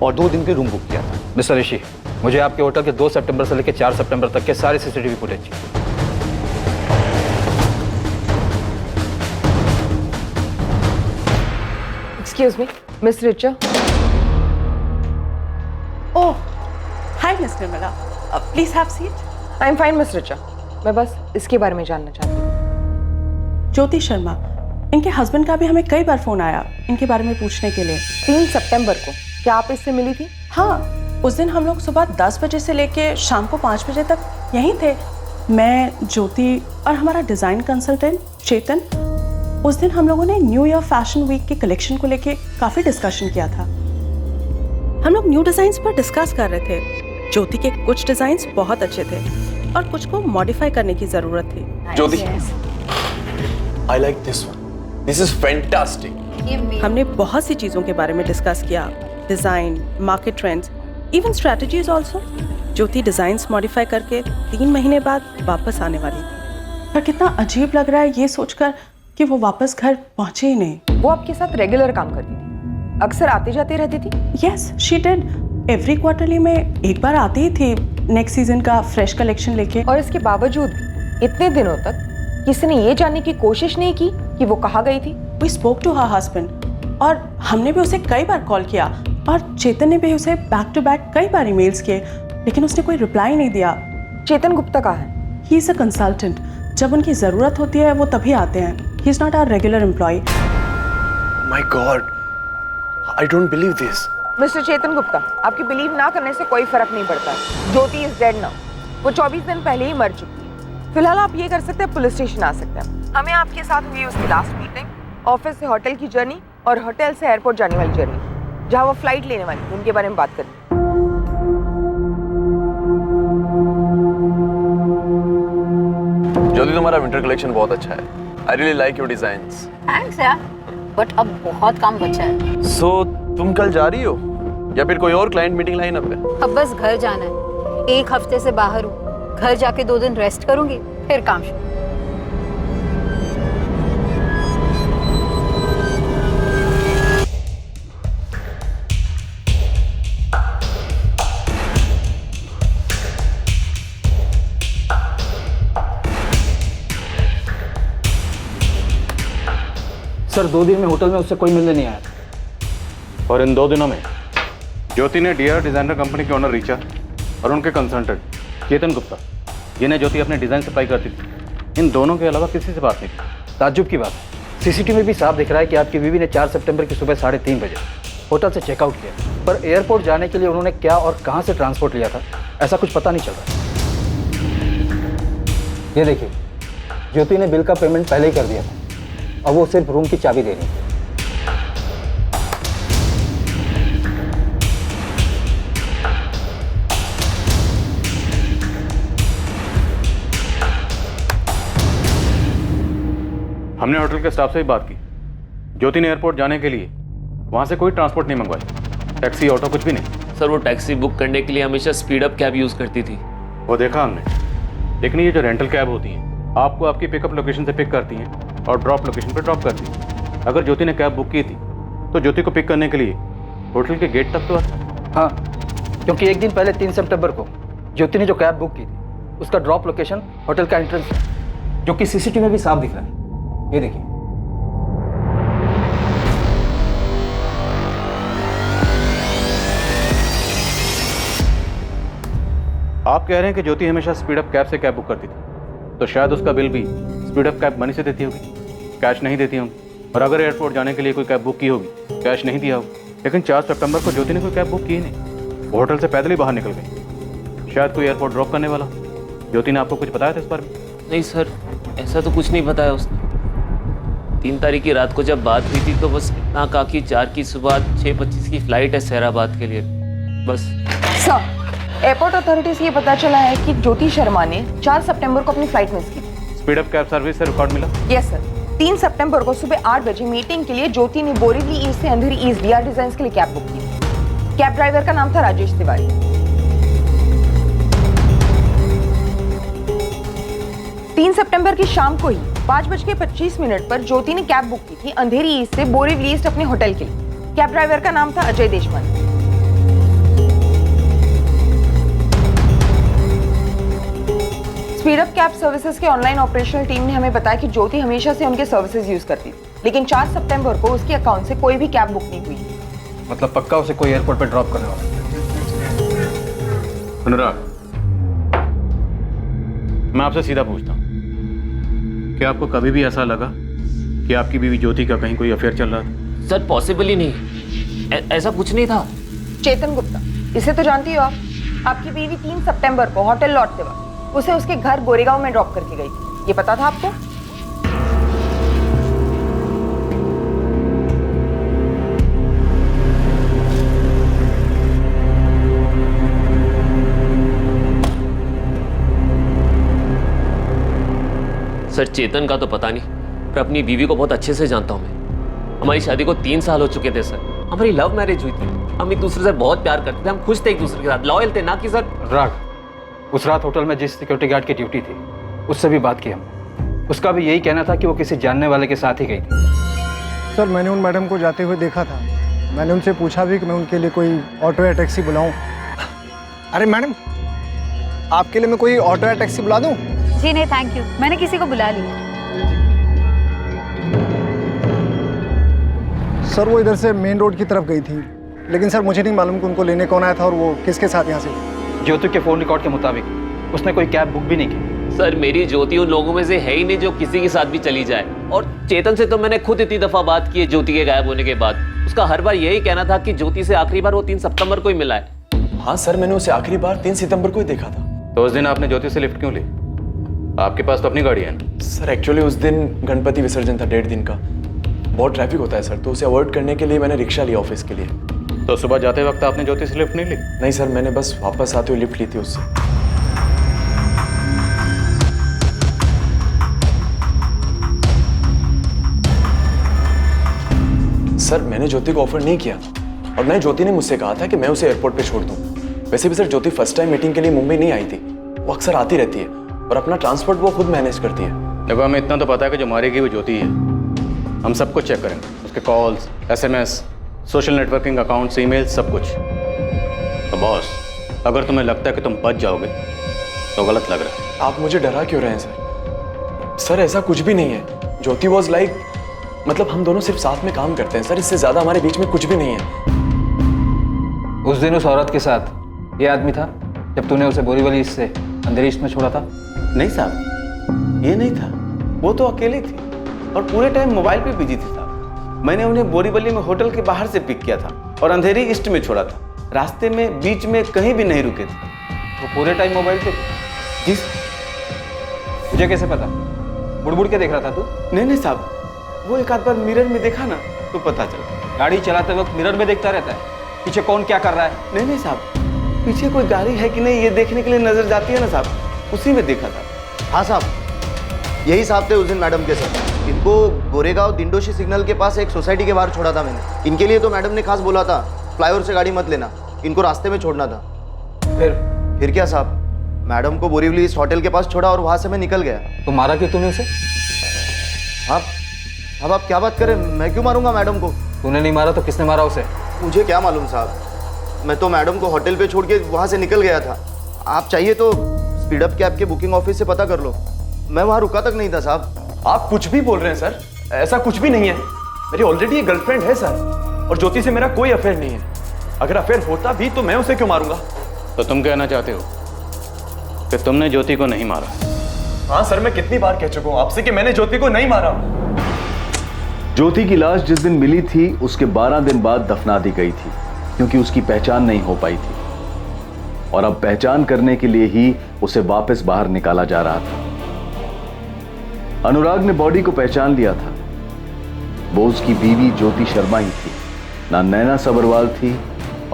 और 2 दिन के रूम बुक किया था। मिस्टर ऋषि, मुझे आपके होटल के 2 सितंबर से लेकर 4 सितंबर तक के सारे सीसीटीवी फुटेज चाहिए। Excuse me, miss Richa. Oh, hi miss Nirmala, please have seat. I am fine miss Richa, मैं बस इसके बारे में जानना चाहती हूँ। ज्योति शर्मा, इनके हस्बैंड का भी हमें कई बार फोन आया इनके बारे में पूछने के लिए। 3 सितंबर को क्या आप इससे मिली थी? हाँ, उस दिन हम लोग सुबह 10 बजे से लेके शाम को 5 बजे तक यहीं थे। मैं, ज्योति और हमारा डिज़ाइन कंसल्टेंट चेतन। उस दिन हम लोगों ने न्यू ईयर फैशन वीक के कलेक्शन को लेके काफ़ी डिस्कशन किया था। हम लोग न्यू डिज़ाइंस पर डिस्कस कर रहे थे। ज्योति के कुछ डिज़ाइंस बहुत अच्छे थे और कुछ को मॉडिफाई करने की ज़रूरत थी। ज्योति, I like this one. This is fantastic. हमने बहुत सी चीज़ों के बारे में डिस्कस किया, design, market trends, even strategies also. Jyoti designs modify करके 3 महीने बाद वापस आने वाली थी, पर कितना अजीब लग रहा है ये सोचकर कि वो वापस घर पहुंचे ही नहीं। वो आपके साथ रेगुलर काम करती थी, अक्सर आते जाते रहती थी? Yes, she did. Every quarterly में एक बार आती ही थी नेक्स्ट सीजन का फ्रेश कलेक्शन लेके। और इसके बावजूद भी इतने दिनों तक किसी ने ये जानने की कोशिश नहीं की कि वो कहाँ गई थी? We spoke to her husband और हमने भी उसे कई बार कॉल किया और चेतन ने भी उसे बैक टू बैक कई बार ईमेल्स किए, लेकिन उसने कोई रिप्लाई नहीं दिया। चेतन गुप्ता कहाँ है? He is a consultant. जब उनकी जरूरत होती है वो तभी आते हैं। He is not our regular employ. My God, I don't believe this. Mister Chetan Gupta, आपकी बिलीव ना करने से कोई फर्क नहीं पड़ता है। ज्योति इज डेड नाउ। वो 24 दिन पहले ही मर चुकी है। फिलहाल आप ये कर सकते हैं, पुलिस स्टेशन आ सकते हैं। हमें आपके साथ हुई उसकी लास्ट मीटिंग, ऑफिस से होटल की जर्नी और होटल से एयरपोर्ट जाने वाली जर्नी, जहाँ वो फ्लाइट लेने वाली थी, उनके बारे में बात करनी। ज्योति, तुम्हारा विंटर कलेक्शन बहुत अच्छा है। I really like your designs. Thanks यार, बट अब बहुत काम बचा है। So, तुम कल जा रही हो या फिर कोई और क्लाइंट मीटिंग लाइन अप है? अब बस घर जाना है। 1 हफ्ते से बाहर हूँ, घर जाके 2 दिन रेस्ट करूंगी, फिर काम शुरू। सर 2 दिन में होटल में उससे कोई मिलने नहीं आया। और इन 2 दिनों में ज्योति ने डीआर डिजाइनर कंपनी के ओनर रिचा और उनके कंसल्टेंट चेतन गुप्ता, जिन्हें ज्योति अपने डिजाइन सप्लाई करती थी, इन दोनों के अलावा किसी से बात नहीं की। ताज्जुब की बात है, सीसीटीवी में भी साफ दिख रहा है कि आपकी बीवी ने 4 सितंबर की सुबह 3:30 बजे होटल से चेकआउट किया, पर एयरपोर्ट जाने के लिए उन्होंने क्या और कहाँ से ट्रांसपोर्ट लिया था ऐसा कुछ पता नहीं चल रहा। ये देखिए, ज्योति ने बिल का पेमेंट पहले ही कर दिया था, अब वो सिर्फ रूम की चाबी दे रही है। हमने होटल के स्टाफ से भी बात की। ज्योति ने एयरपोर्ट जाने के लिए वहां से कोई ट्रांसपोर्ट नहीं मंगवाई, टैक्सी ऑटो कुछ भी नहीं। सर वो टैक्सी बुक करने के लिए हमेशा स्पीड अप कैब यूज करती थी। वो देखा हमने, लेकिन ये जो रेंटल कैब होती हैं आपको आपकी पिकअप लोकेशन से पिक करती हैं और ड्रॉप लोकेशन पर ड्रॉप करती हैं। अगर ज्योति ने कैब बुक की थी तो ज्योति को पिक करने के लिए होटल के गेट तक तो आता। हाँ, क्योंकि एक दिन पहले 3 सितंबर को ज्योति ने जो कैब बुक की थी उसका ड्रॉप लोकेशन होटल का एंट्रेंस है, जो कि सीसीटीवी में भी साफ दिख रहा है। ये देखिए, आप कह रहे हैं कि ज्योति हमेशा स्पीड अप कैब से कैब बुक करती थी, तो शायद उसका बिल भी स्पीड अप कैब मनी से देती होगी, कैश नहीं देती होंगी। और अगर एयरपोर्ट जाने के लिए कोई कैब बुक की होगी, कैश नहीं दिया होगा। लेकिन 4 सितंबर को ज्योति ने कोई कैब बुक की ही नहीं, वो होटल से पैदल ही बाहर निकल गई। शायद कोई एयरपोर्ट ड्रॉप करने वाला। ज्योति ने आपको कुछ बताया था इस बारे में? नहीं सर, ऐसा तो कुछ नहीं बताया उसने। 3 तारीख की रात को जब बात हुई थी तो बस इतना कहा कि 4 की सुबह 6:25 की फ्लाइट है सहराबाद के लिए, बस। सर, एयरपोर्ट अथॉरिटी से ये पता चला है कि ज्योति शर्मा ने 4 सितंबर को अपनी फ्लाइट मिस की। स्पीड अप कैब सर्विस से रिकॉर्ड मिला? यस सर, 3 सितंबर को सुबह 8 बजे मीटिंग के लिए ज्योति ने बोरीवली ईस्ट से अंधेरी ईस्ट डीआर डिजाइन्स के लिए कैब बुक की। कैब ड्राइवर का नाम था राजेश तिवारी। 3 सितंबर की शाम को ही 5:25 पर ज्योति ने कैब बुक की थी अंधेरी ईस्ट से बोरीवली ईस्ट अपने होटल के लिए। कैब ड्राइवर का नाम था Ajay Deshpande. Speed up cab services के ऑनलाइन ऑपरेशनल टीम ने हमें बताया कि ज्योति हमेशा से उनके सर्विसेज यूज करती थी, लेकिन 4 सितंबर को उसके अकाउंट से कोई भी कैब बुक नहीं हुई। मतलब पक्का उसे कोई एयरपोर्ट पे ड्रॉप करने वाला। अनुराग, मैं आपसे सीधा पूछता हूँ, क्या आपको कभी भी ऐसा लगा कि आपकी बीवी ज्योति का कहीं कोई अफेयर चल रहा था? सर पॉसिबल ही नहीं, ऐसा कुछ नहीं था। चेतन गुप्ता, इसे तो जानती हो आप। आपकी बीवी 3 सितंबर को होटल लौटते वक्त उसे उसके घर गोरेगांव में ड्रॉप करके गई थी, ये पता था आपको? सर चेतन का तो पता नहीं, पर अपनी बीवी को बहुत अच्छे से जानता हूँ मैं। हमारी शादी को 3 साल हो चुके थे सर। हमारी लव मैरिज हुई थी, हम एक दूसरे से बहुत प्यार करते थे, हम खुश थे एक दूसरे के साथ, लॉयल थे, ना कि सर। राग, उस रात होटल में जिस सिक्योरिटी गार्ड की ड्यूटी थी उससे भी बात की हमने। उसका भी यही कहना था कि वो किसी जानने वाले के साथ ही गई थी। सर मैंने उन मैडम को जाते हुए देखा था। मैंने उनसे पूछा भी कि मैं उनके लिए कोई ऑटो या टैक्सी बुलाऊं। अरे मैडम, आपके लिए मैं कोई ऑटो या टैक्सी बुला दूं? जी नहीं थैंक यू, मैंने किसी को बुला लिया। सर वो इधर से मेन रोड की तरफ गई थी, लेकिन सर मुझे नहीं मालूम कि उनको लेने कौन आया था और वो किसके साथ यहाँ से। ज्योति के फोन रिकॉर्ड के मुताबिक उसने कोई कैब बुक भी नहीं की। सर मेरी ज्योति उन लोगों में से है ही नहीं जो किसी के साथ भी चली जाए। और चेतन से तो मैंने खुद इतनी दफा बात की है ज्योति के गायब होने के बाद। उसका हर बार यही कहना था कि ज्योति से आखिरी बार वो 3 सितंबर को ही मिला है। हाँ सर, मैंने उसे आखिरी बार 3 सितंबर को ही देखा था। तो उस दिन आपने ज्योति से लिफ्ट क्यों ली? आपके पास तो अपनी गाड़ी है ना? सर एक्चुअली उस दिन गणपति विसर्जन था 1.5 दिन का, बहुत ट्रैफिक होता है सर, तो उसे अवॉइड करने के लिए मैंने रिक्शा लिया ऑफिस के लिए। तो सुबह जाते वक्त आपने ज्योति से लिफ्ट नहीं ली? नहीं सर, मैंने बस वापस आते हुए लिफ्ट ली थी उससे। सर मैंने ज्योति को ऑफर नहीं किया था, और नहीं ज्योति ने मुझसे कहा था कि मैं उसे एयरपोर्ट पे छोड़ दूं। वैसे भी सर ज्योति फर्स्ट टाइम मीटिंग के लिए मुंबई नहीं आई थी, वो अक्सर आती रहती है और अपना ट्रांसपोर्ट वो खुद मैनेज करती है। देखो हमें इतना तो पता है कि जो मारेगी वो ज्योति है। हम सब कुछ चेक करेंगे, उसके calls, SMS, social networking accounts, email, सब कुछ। तो बॉस, अगर तुम्हें लगता है कि तुम बच जाओगे तो गलत लग रहा है। आप मुझे डरा क्यों रहे हैं सर? सर ऐसा कुछ भी नहीं है। ज्योति वॉज लाइक, मतलब हम दोनों सिर्फ साथ में काम करते हैं सर, इससे ज्यादा हमारे बीच में कुछ भी नहीं है। उस दिन उस औरत के साथ ये आदमी था जब तूने उसे बोरीवली से अंधेरी ईस्ट में छोड़ा था? नहीं साहब, ये नहीं था। वो तो अकेली थी और पूरे टाइम मोबाइल पे बिजी थी साहब। मैंने उन्हें बोरीवली में होटल के बाहर से पिक किया था और अंधेरी ईस्ट में छोड़ा था। रास्ते में बीच में कहीं भी नहीं रुके थे। वो पूरे टाइम मोबाइल पे? जी। मुझे कैसे पता? बुड़ के देख रहा था तू? नहीं साहब, वो एक आध बार मिरर में देखा ना तो पता चला। गाड़ी चलाते वक्त मिरर में देखता रहता है पीछे कौन क्या कर रहा है? नहीं साहब, पीछे कोई गाड़ी है कि नहीं ये देखने के लिए नजर जाती है ना साहब, उसी में देखा था। हाँ साहब, यही साहब थे उस दिन मैडम के साथ। इनको गोरेगांव दिंडोशी सिग्नल के पास एक सोसाइटी के बाहर छोड़ा था मैंने। इनके लिए तो मैडम ने खास बोला था फ्लाईओवर से गाड़ी मत लेना, इनको रास्ते में छोड़ना था। फिर क्या साहब, मैडम को बोरीवली इस होटल के पास छोड़ा और वहां से मैं निकल गया। तो मारा क्यों तूने उसे? अब आप क्या बात करें, मैं क्यों मारूंगा मैडम को? तूने नहीं मारा तो किसने मारा उसे? मुझे क्या मालूम साहब, मैं तो मैडम को होटल पे छोड़ के वहां से निकल गया था। आप चाहिए तो स्पीड अप कैब के बुकिंग ऑफिस से पता कर लो, मैं वहां रुका तक नहीं था साहब। आप कुछ भी बोल रहे हैं सर, ऐसा कुछ भी नहीं है। मेरी ऑलरेडी एक गर्लफ्रेंड है सर, और ज्योति से मेरा कोई अफेयर नहीं है। अगर अफेयर होता भी तो मैं उसे क्यों मारूंगा? तो तुम कहना चाहते हो कि तुमने ज्योति को नहीं मारा? हाँ सर, मैं कितनी बार कह चुका हूँ आपसे कि मैंने ज्योति को नहीं मारा। ज्योति की लाश जिस दिन मिली थी उसके 12 दिन बाद दफना दी गई थी, क्योंकि उसकी पहचान नहीं हो पाई थी, और अब पहचान करने के लिए ही उसे वापस बाहर निकाला जा रहा था। अनुराग ने बॉडी को पहचान लिया था, वो उसकी बीवी ज्योति शर्मा ही थी, ना नैना सब्रवाल थी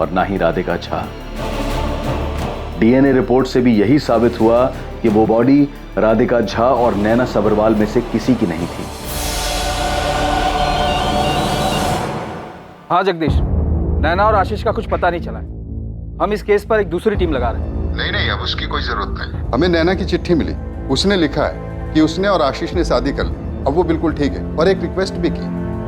और ना ही राधिका झा। DNA रिपोर्ट से भी यही साबित हुआ कि वो बॉडी राधिका झा और नैना सब्रवाल में से किसी की नहीं थी। हाँ जगदीश, नैना और आशीष का कुछ पता नहीं चला है। हम इस केस पर एक दूसरी टीम लगा रहे हैं। नहीं, अब उसकी कोई जरूरत नहीं। हमें नैना की चिट्ठी मिली, उसने लिखा है कि उसने और आशीष ने शादी कर ली। अब वो बिल्कुल ठीक है, और एक रिक्वेस्ट भी की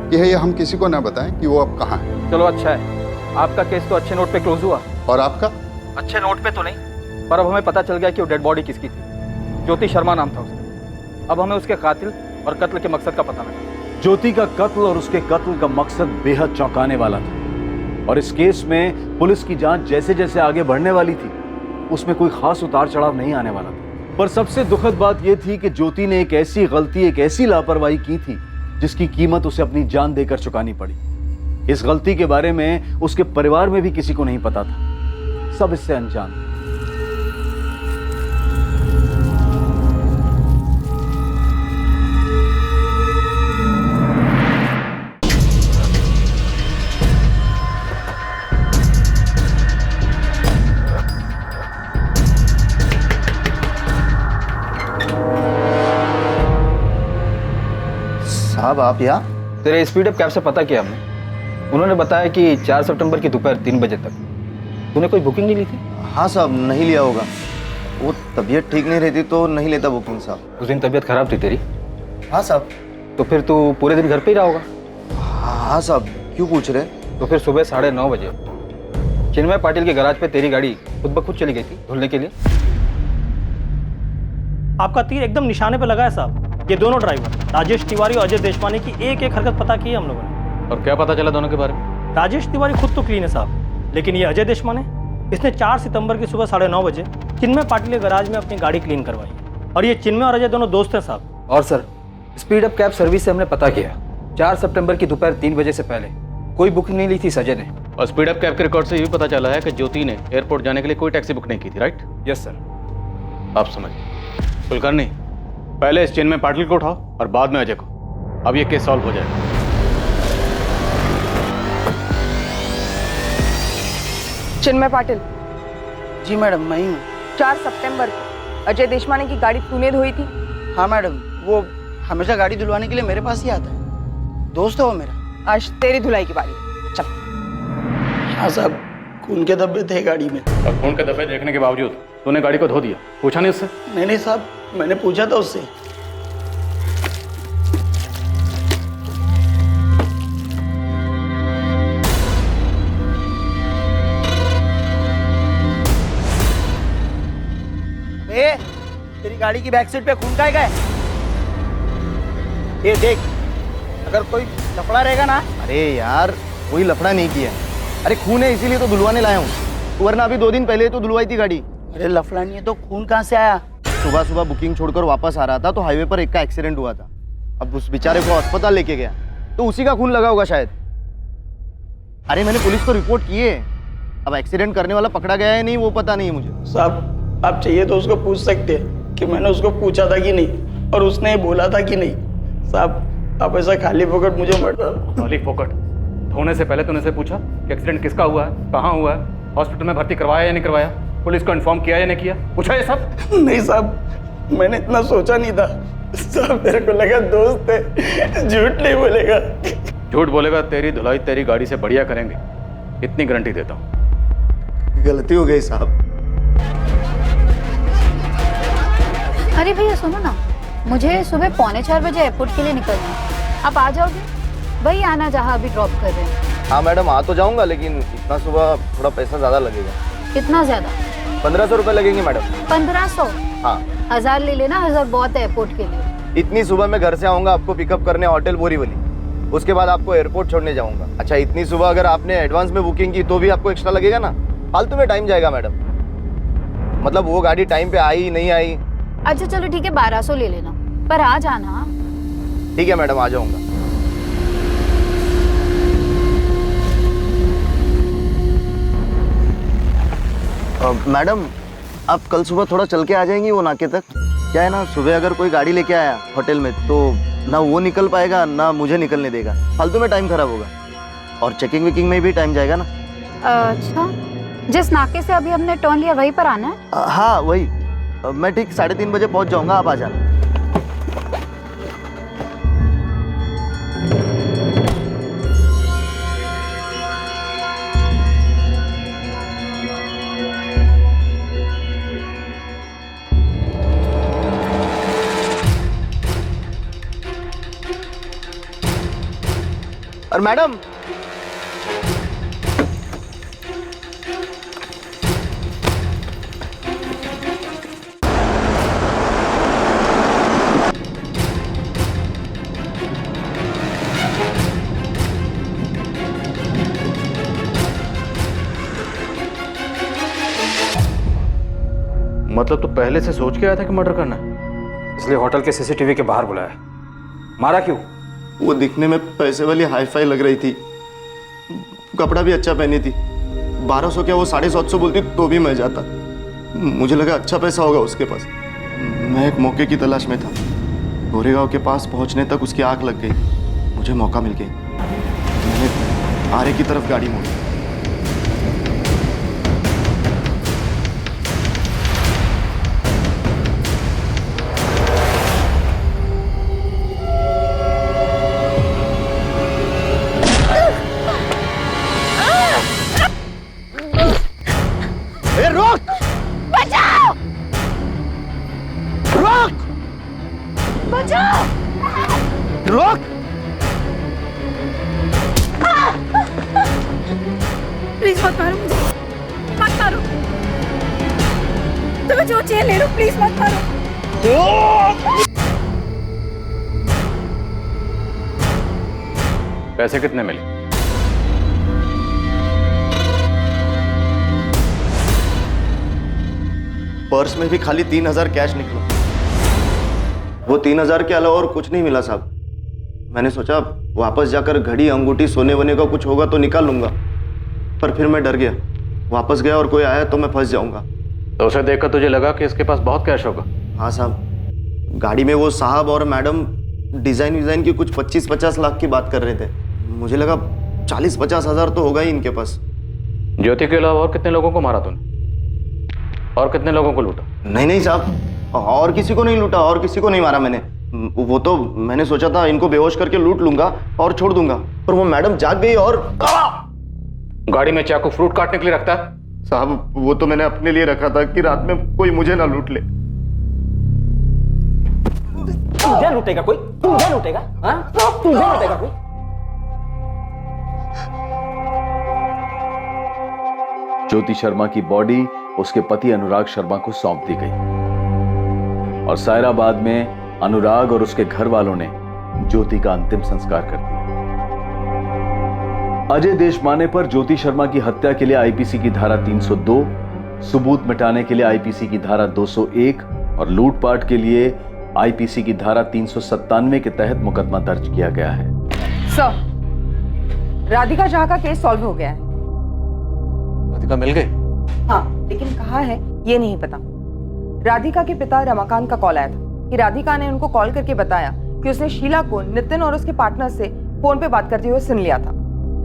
कि ये हम किसी को ना बताएं कि वो अब कहाँ है। चलो अच्छा है, आपका केस तो अच्छे नोट पे क्लोज हुआ। और आपका? अच्छे नोट पे तो नहीं, पर अब हमें पता चल गया कि वो डेड बॉडी किसकी थी। ज्योति शर्मा नाम था उसका। अब हमें उसके कातिल और कत्ल के मकसद का पता लगा। ज्योति का कत्ल और उसके कत्ल का मकसद बेहद चौंकाने वाला था, और इस केस में पुलिस की जांच जैसे जैसे आगे बढ़ने वाली थी उसमें कोई खास उतार चढ़ाव नहीं आने वाला था। पर सबसे दुखद बात यह थी कि ज्योति ने एक ऐसी गलती, एक ऐसी लापरवाही की थी जिसकी कीमत उसे अपनी जान देकर चुकानी पड़ी। इस गलती के बारे में उसके परिवार में भी किसी को नहीं पता था, सब इससे अनजान थे। साहब आप यहाँ? तेरे स्पीड अप कैब से पता किया हमने, उन्होंने बताया कि 4 सितंबर की दोपहर 3 बजे तक तूने कोई बुकिंग नहीं ली थी। हाँ साहब, नहीं लिया होगा, वो तबीयत ठीक नहीं रहती तो नहीं लेता बुकिंग साहब। उस दिन तबीयत खराब थी तेरी? हाँ साहब। तो फिर तू पूरे दिन घर पे ही रहा होगा? हाँ साहब, क्यों पूछ रहे? तो फिर सुबह 9:30 बजे चिन्मय पाटिल के गैराज पे तेरी गाड़ी खुद ब खुद चली गई थी धुलने के लिए। आपका तीर एकदम निशाने पे लगा है साहब। ये दोनों ड्राइवर राजेश तिवारी और अजय देशवानी की एक एक हरकत पता की है हम लोगों ने। और क्या पता चला दोनों के बारे में? राजेश तिवारी खुद तो क्लीन है साहब, लेकिन ये अजय देशवानी, इसने 4 सितंबर की सुबह 9:30 बजे चिन्मय पाटिल के गैराज में अपनी गाड़ी क्लीन करवाई है। और ये चिन्मय और अजय दोनों दोस्त हैं साहब। और sir, speed up cab service से हमने पता किया 4 सितंबर की दोपहर 3 बजे से पहले कोई बुकिंग नहीं ली थी अजय ने। और स्पीड अप कैब के रिकॉर्ड से ये भी पता चला है कि ज्योति ने एयरपोर्ट जाने के लिए कोई टैक्सी बुक नहीं की थी, राइट? Yes sir. आप समझिए। कुलकर्णी, पहले इस चिन्मय पाटिल को उठाओ और बाद में अजय को। अब ये केस सॉल्व हो जाएगा। चिन्मय पाटिल। जी मैडम, मैं ही हूँ। 4 सितंबर को अजय देशवानी की गाड़ी तूने धोई थी? हाँ मैडम, वो हमेशा गाड़ी धुलवाने के लिए मेरे पास ही आता है, दोस्त है वो मेरा। आज तेरी धुलाई की बारी है, चल। हाँ साहब, खून के धब्बे थे गाड़ी में। और खून के धब्बे देखने के बावजूद तूने गाड़ी को धो दिया, पूछा नहीं उससे? नहीं साहब, मैंने पूछा था उससे। तेरी गाड़ी की बैक सीट पे खून का है? ये देख, अगर कोई लफड़ा रहेगा ना। अरे यार, कोई लफड़ा नहीं किया। अरे खून है इसीलिए तो धुलवाने लाया हूँ, वरना अभी 2 दिन पहले तो धुलवाई थी गाड़ी। अरे लफड़ा नहीं है तो खून कहाँ से आया? सुबह सुबह बुकिंग छोड़कर वापस आ रहा था तो हाईवे पर एक का एक्सीडेंट हुआ था। अब उस बेचारे को अस्पताल लेके गया तो उसी का खून लगा होगा शायद। अरे मैंने पुलिस को रिपोर्ट की है, अब एक्सीडेंट करने वाला पकड़ा गया है नहीं वो पता नहीं है मुझे। साहब, आप चाहिए तो उसको पूछ सकते हैं कि मैंने उसको पूछा था कि नहीं और उसने बोला था कि नहीं। साहब, आप ऐसा खाली फोकट मुझे मत। खाली फोकट? धोने से पहले तूने से पूछा कि एक्सीडेंट किसका हुआ है, कहाँ हुआ है, हॉस्पिटल में भर्ती करवाया या नहीं करवाया, पुलिस को इन्फॉर्म किया या नहीं किया? पूछा ये सब? नहीं साहब, मैंने इतना सोचा नहीं था साहब, मेरे को लगा दोस्त है, झूठ नहीं बोलेगा। झूठ बोलेगा तेरी धुलाई तेरी गाड़ी से बढ़िया करेंगे, इतनी गारंटी देता हूँ। गलती हो गई साहब। अरे भैया सुनो ना, मुझे सुबह 3:45 बजे एयरपोर्ट के लिए निकलना है, आप आ जाओगे? वही आना जहाँ अभी ड्रॉप कर रहे हैं। हाँ मैडम, आ तो जाऊंगा, लेकिन इतना सुबह थोड़ा पैसा ज़्यादा लगेगा। कितना ज्यादा? 1500 रुपये लगेंगे मैडम। 1500? हाँ। 1000 ले लेना, 1000 बहुत है एयरपोर्ट के लिए। इतनी सुबह मैं घर से आऊँगा आपको पिकअप करने होटल बोरीवली, उसके बाद आपको एयरपोर्ट छोड़ने जाऊँगा। अच्छा, इतनी सुबह अगर आपने एडवांस में बुकिंग की तो भी आपको एक्स्ट्रा लगेगा ना? फालतू में टाइम जाएगा मैडम, मतलब वो गाड़ी टाइम पे आई नहीं आई। अच्छा चलो ठीक है, 1200 ले लेना, पर आ जाना। ठीक है मैडम, आ जाऊँगा। मैडम, आप कल सुबह थोड़ा चल के आ जाएंगी वो नाके तक? क्या है ना, सुबह अगर कोई गाड़ी लेके आया होटल में तो ना वो निकल पाएगा ना मुझे निकलने देगा, फालतू में टाइम खराब होगा, और चेकिंग वेकिंग में भी टाइम जाएगा ना। अच्छा, जिस नाके से अभी हमने टर्न लिया वहीं पर आना है? हाँ वही, मैं ठीक 3:30 बजे पहुंच जाऊंगा, आप आ जाना। और मैडम, मतलब तो पहले से सोच के आया था कि मर्डर करना है, इसलिए होटल के सीसीटीवी के बाहर बुलाया। मारा क्यों? वो दिखने में पैसे वाली हाईफाई लग रही थी, कपड़ा भी अच्छा पहनी थी। 1200 क्या वो 750 बोलती तो भी मैं जाता। मुझे लगा अच्छा पैसा होगा उसके पास। मैं एक मौके की तलाश में था। गोरेगांव के पास पहुंचने तक उसकी आंख लग गई। मुझे मौका मिल गई। मैंने आरे की तरफ गाड़ी मोड़ी। रोक! बचाओ! रोक! बचाओ! रोक! प्लीज मत मारो मुझे, मत मारो। तुम्हें जो चाहिए ले लो, प्लीज मत मारो। पैसे कितने मिले? पर्स में भी खाली 3000 कैश निकला। वो 3000 के अलावा और कुछ नहीं मिला साहब। मैंने सोचा वापस जाकर घड़ी, अंगूठी, सोने वने का कुछ होगा तो निकाल लूंगा, पर फिर मैं डर गया। वापस गया और कोई आया तो मैं फंस जाऊंगा। तो उसे देखकर तुझे लगा कि इसके पास बहुत कैश होगा? हाँ साहब, गाड़ी में वो साहब और मैडम डिजाइन की कुछ 25-50 लाख की बात कर रहे थे। मुझे लगा 40-50 हजार तो होगा ही इनके पास। ज्योति के अलावा और कितने लोगों को मारा तूने? और कितने लोगों को लूटा? नहीं साहब, और किसी को नहीं लूटा, और किसी को नहीं मारा मैंने। वो तो मैंने सोचा था इनको बेहोश करके लूट लूंगा और छोड़ दूंगा, पर वो मैडम जाग गई और गाड़ी में चाकू फ्रूट काटने के लिए रखता है? साहब वो तो मैंने अपने लिए रखा था कि रात में कोई मुझे ना लूट ले। तुझे लूटेगा कोई? तुझे लूटेगा? हाँ? तुझे लूटेगा कोई? ज्योति शर्मा की बॉडी उसके पति अनुराग शर्मा को सौंप दी गई और सायराबाद में अनुराग और उसके घर वालों ने ज्योति का अंतिम संस्कार कर दिया। अजय देशमाने पर ज्योति शर्मा की हत्या के लिए आईपीसी की धारा 302, सबूत मिटाने के लिए आईपीसी की धारा 201 और लूटपाट के लिए आईपीसी की धारा 397 के तहत मुकदमा दर्ज किया गया है। सर, राधिका झा का केस सॉल्व हो गया है। राधिका मिल गई? हाँ, लेकिन कहाँ है ये नहीं पता। राधिका के पिता रमाकांत का कॉल आया था कि राधिका ने उनको कॉल करके बताया कि उसने शीला को नितिन और उसके पार्टनर से फोन पे बात करते हुए सुन लिया था।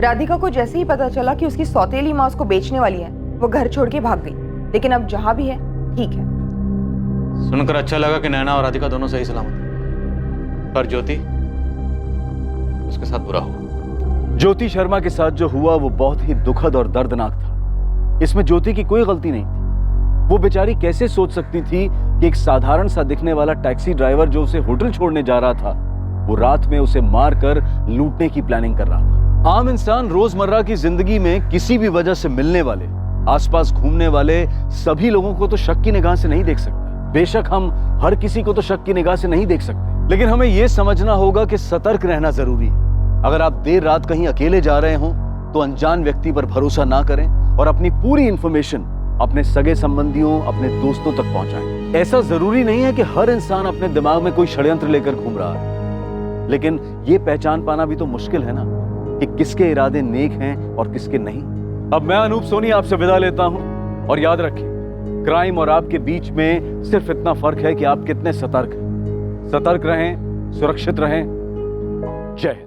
राधिका को जैसे ही पता चला कि उसकी सौतेली माँ उसको बेचने वाली है, वो घर छोड़ के भाग गई। लेकिन अब जहाँ भी है ठीक है। सुनकर अच्छा लगा कि नैना और राधिका दोनों सही सलामत हैं। पर ज्योति, उसके साथ बुरा हुआ। ज्योति शर्मा के साथ जो हुआ वो बहुत ही दुखद और दर्दनाक था। इसमें ज्योति की कोई गलती नहीं थी। वो बेचारी कैसे सोच सकती थी कि एक साधारण सा दिखने वाला टैक्सी ड्राइवर जो उसे होटल छोड़ने जा रहा था, वो रात में उसे मारकर लूटने की प्लानिंग कर रहा था। आम इंसान रोजमर्रा की जिंदगी में किसी भी वजह से मिलने वाले, आसपास घूमने वाले सभी लोगों को तो शक की निगाह से नहीं देख सकता। बेशक हम हर किसी को तो शक की निगाह से नहीं देख सकते, लेकिन हमें यह समझना होगा कि सतर्क रहना जरूरी है। अगर आप देर रात कहीं अकेले जा रहे हो तो अनजान व्यक्ति पर भरोसा ना करें और अपनी पूरी इंफॉर्मेशन अपने सगे संबंधियों, अपने दोस्तों तक पहुंचाएं। ऐसा जरूरी नहीं है कि हर इंसान अपने दिमाग में कोई षड्यंत्र लेकर घूम रहा है, लेकिन ये पहचान पाना भी तो मुश्किल है ना कि किसके इरादे नेक हैं और किसके नहीं। अब मैं अनूप सोनी आपसे विदा लेता हूं और याद रखें, क्राइम और आपके बीच में सिर्फ इतना फर्क है कि आप कितने सतर्क हैं। सतर्क रहें, सुरक्षित रहें। जय हिंद।